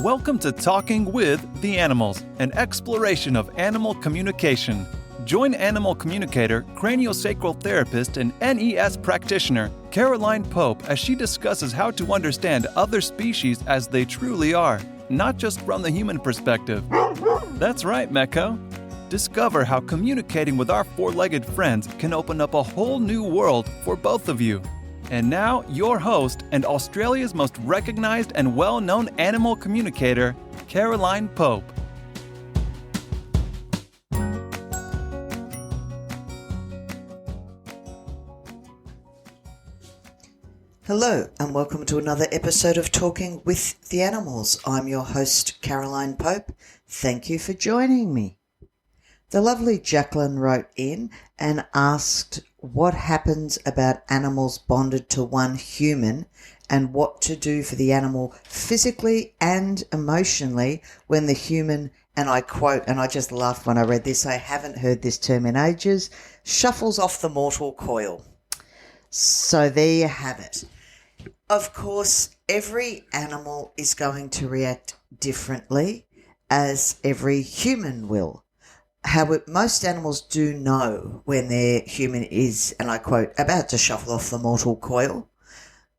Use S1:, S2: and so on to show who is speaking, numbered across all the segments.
S1: Welcome to Talking with the Animals, an exploration of animal communication. Join animal communicator, craniosacral therapist, and NES practitioner Caroline Pope as she discusses how to understand other species as they truly are, not just from the human perspective. That's right, Mecco. Discover how communicating with our four-legged friends can open up a whole new world for both of you. And now, your host and Australia's most recognized and well-known animal communicator, Caroline Pope.
S2: Hello, and welcome to another episode of Talking with the Animals. I'm your host, Caroline Pope. Thank you for joining me. The lovely Jacqueline wrote in and asked what happens about animals bonded to one human and what to do for the animal physically and emotionally when the human, and I quote, and I just laughed when I read this, I haven't heard this term in ages, shuffles off the mortal coil. So there you have it. Of course, every animal is going to react differently, as every human will. However, most animals do know when their human is, and I quote, about to shuffle off the mortal coil.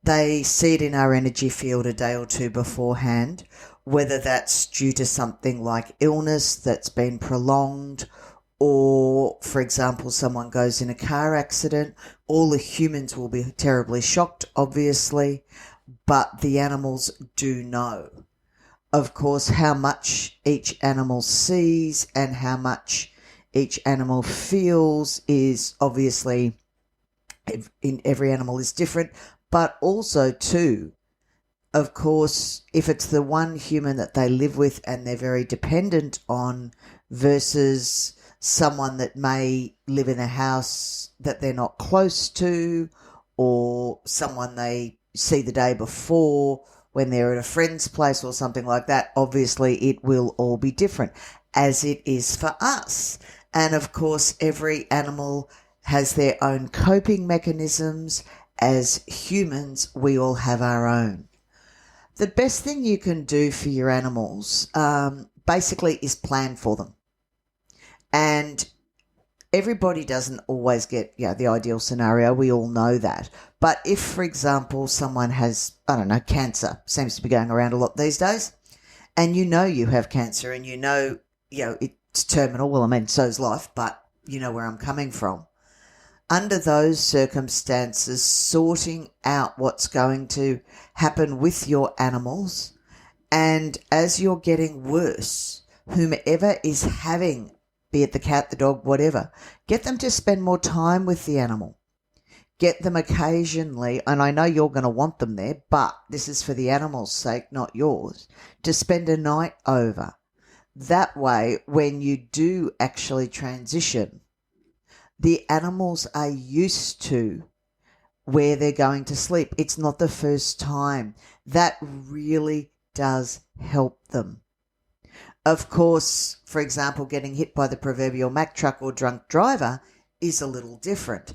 S2: They see it in our energy field a day or two beforehand, whether that's due to something like illness that's been prolonged, or, for example, someone goes in a car accident. All the humans will be terribly shocked, obviously, but the animals do know. Of course, how much each animal sees and how much each animal feels is obviously, in every animal is different, but also too, of course, if it's the one human that they live with and they're very dependent on versus someone that may live in a house that they're not close to, or someone they see the day before when they're at a friend's place or something like that, obviously it will all be different, as it is for us. And of course, every animal has their own coping mechanisms. As humans, we all have our own. The best thing you can do for your animals basically is plan for them. And everybody doesn't always get the ideal scenario. We all know that. But if, for example, someone has, cancer, seems to be going around a lot these days, and you know you have cancer and you know it's terminal. Well, I mean, so's life, but you know where I'm coming from. Under those circumstances, sorting out what's going to happen with your animals, and as you're getting worse, whomever is having, be it the cat, the dog, whatever, get them to spend more time with the animal. Get them occasionally, and I know you're going to want them there, but this is for the animal's sake, not yours, to spend a night over. That way, when you do actually transition, the animals are used to where they're going to sleep. It's not the first time. That really does help them. Of course, for example, getting hit by the proverbial Mack truck or drunk driver is a little different.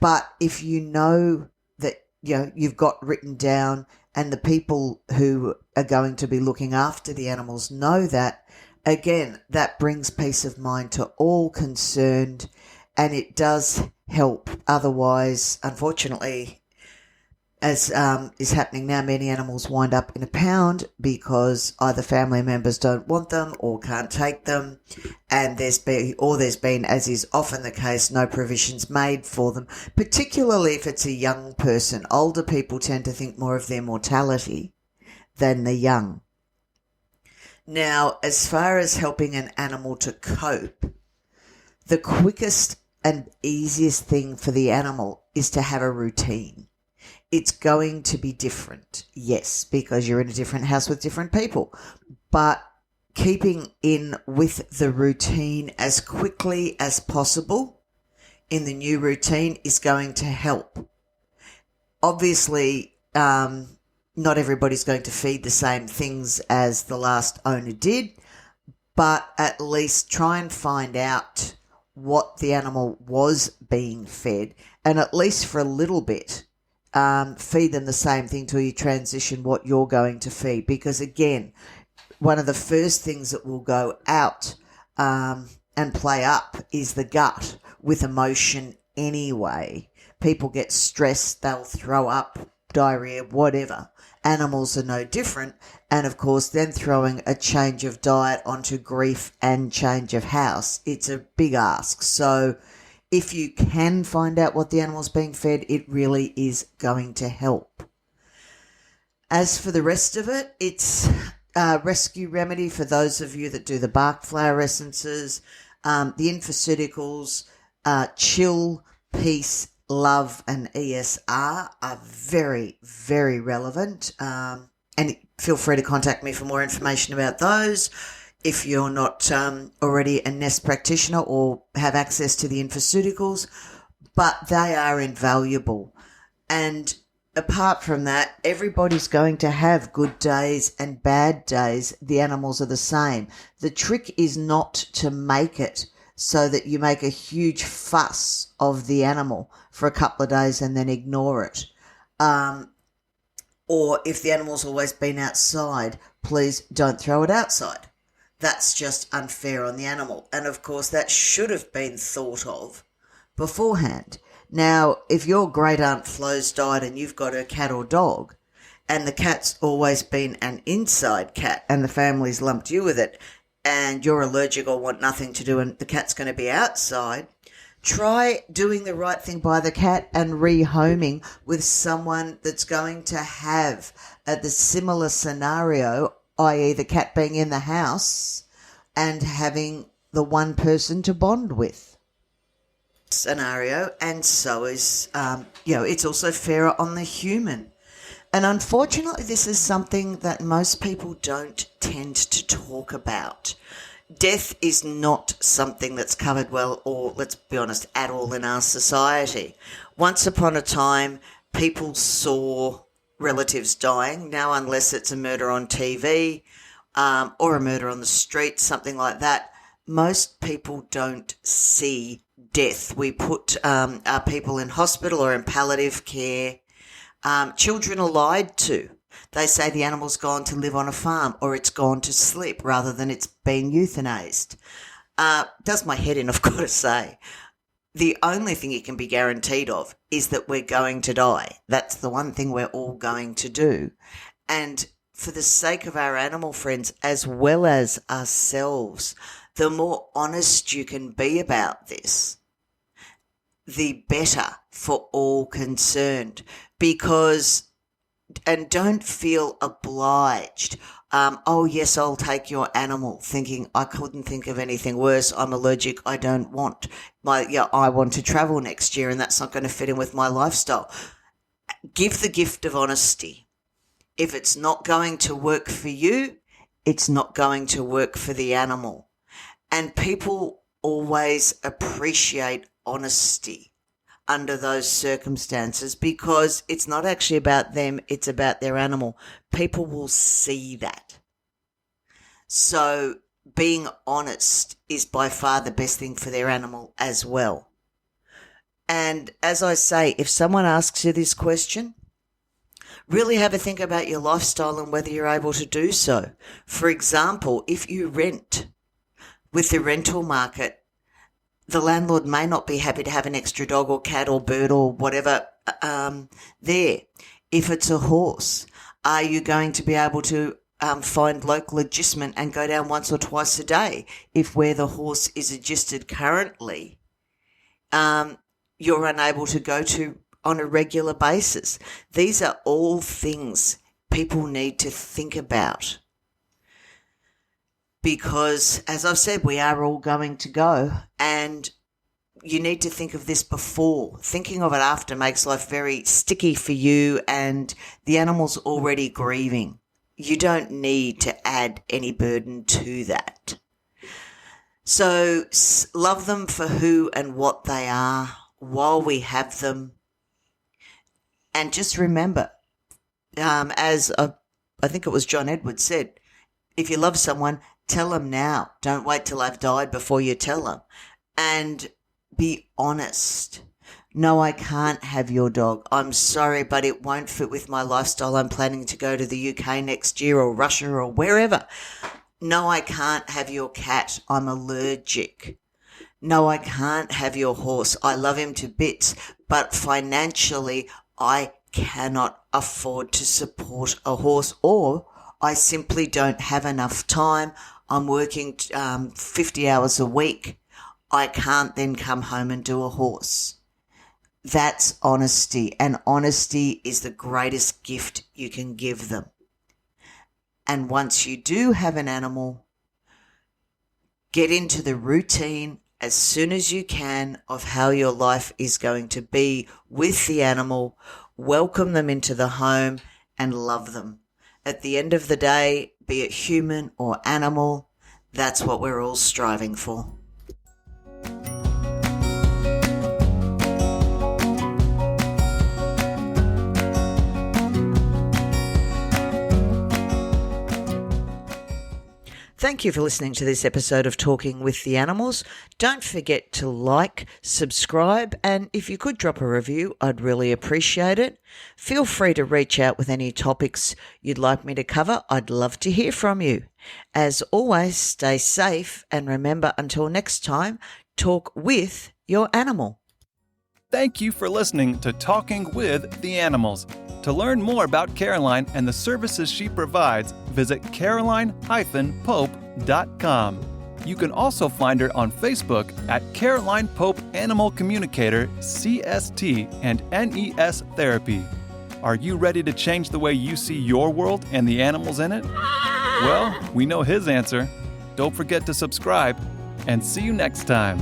S2: But if you know that you've got written down and the people who are going to be looking after the animals know that, again, that brings peace of mind to all concerned, and it does help. Otherwise, unfortunately, as is happening now, many animals wind up in a pound because either family members don't want them or can't take them, and there's been, as is often the case, no provisions made for them, particularly if it's a young person. Older people tend to think more of their mortality than the young. Now, as far as helping an animal to cope, the quickest and easiest thing for the animal is to have a routine. It's going to be different, yes, because you're in a different house with different people. But keeping in with the routine as quickly as possible in the new routine is going to help. Obviously, not everybody's going to feed the same things as the last owner did, but at least try and find out what the animal was being fed, and at least for a little bit, feed them the same thing till you transition what you're going to feed. Because again, one of the first things that will go out and play up is the gut with emotion anyway. People get stressed, they'll throw up, diarrhea, whatever. Animals are no different. And of course, then throwing a change of diet onto grief and change of house, it's a big ask. So if you can find out what the animal's being fed, it really is going to help. As for the rest of it, it's a rescue remedy for those of you that do the bark flower essences, the infoceuticals, chill, peace, love, and ESR are very, very relevant. And feel free to contact me for more information about those if you're not already a nest practitioner or have access to the infoceuticals, but they are invaluable. And apart from that, everybody's going to have good days and bad days. The animals are the same. The trick is not to make it so that you make a huge fuss of the animal for a couple of days and then ignore it. Or if the animal's always been outside, please don't throw it outside. That's just unfair on the animal. And of course, that should have been thought of beforehand. Now, if your great aunt Flo's died and you've got a cat or dog, and the cat's always been an inside cat and the family's lumped you with it, and you're allergic or want nothing to do and the cat's going to be outside, try doing the right thing by the cat and rehoming with someone that's going to have the similar scenario, i.e. the cat being in the house and having the one person to bond with scenario. And so is, it's also fairer on the human. And unfortunately, this is something that most people don't tend to talk about. Death is not something that's covered well, or let's be honest, at all in our society. Once upon a time, people saw relatives dying. Now, unless it's a murder on TV or a murder on the street, something like that, most people don't see death. We put our people in hospital or in palliative care. Children are lied to. They say the animal's gone to live on a farm or it's gone to sleep rather than it's been euthanized. Does my head in, I've got to say. The only thing you can be guaranteed of is that we're going to die. That's the one thing we're all going to do. And for the sake of our animal friends as well as ourselves, the more honest you can be about this, the better for all concerned. Because, and don't feel obliged. Oh, yes, I'll take your animal, thinking I couldn't think of anything worse. I'm allergic. I don't want I want to travel next year and that's not going to fit in with my lifestyle. Give the gift of honesty. If it's not going to work for you, it's not going to work for the animal. And people always appreciate honesty under those circumstances because it's not actually about them, it's about their animal. People will see that. So being honest is by far the best thing for their animal as well. And as I say, if someone asks you this question, really have a think about your lifestyle and whether you're able to do so. For example, if you rent with the rental market, the landlord may not be happy to have an extra dog or cat or bird or whatever there. If it's a horse, are you going to be able to find local agistment and go down once or twice a day? If where the horse is agisted currently, you're unable to go to on a regular basis. These are all things people need to think about. Because, as I've said, we are all going to go and you need to think of this before. Thinking of it after makes life very sticky for you and the animal's already grieving. You don't need to add any burden to that. So love them for who and what they are while we have them. And just remember, as I think it was John Edwards said, if you love someone, tell them now. Don't wait till they've died before you tell them. And be honest. No, I can't have your dog. I'm sorry, but it won't fit with my lifestyle. I'm planning to go to the UK next year or Russia or wherever. No, I can't have your cat. I'm allergic. No, I can't have your horse. I love him to bits, but financially I cannot afford to support a horse, or I simply don't have enough time. I'm working 50 hours a week. I can't then come home and do a horse. That's honesty, and honesty is the greatest gift you can give them. And once you do have an animal, get into the routine as soon as you can of how your life is going to be with the animal. Welcome them into the home and love them. At the end of the day, be it human or animal, that's what we're all striving for. Thank you for listening to this episode of Talking with the Animals. Don't forget to like, subscribe, and if you could drop a review, I'd really appreciate it. Feel free to reach out with any topics you'd like me to cover. I'd love to hear from you. As always, stay safe, and remember, until next time, talk with your animal.
S1: Thank you for listening to Talking with the Animals. To learn more about Caroline and the services she provides, visit caroline-pope.com. You can also find her on Facebook at Caroline Pope Animal Communicator, CST, and NES Therapy. Are you ready to change the way you see your world and the animals in it? Well, we know his answer. Don't forget to subscribe, and see you next time.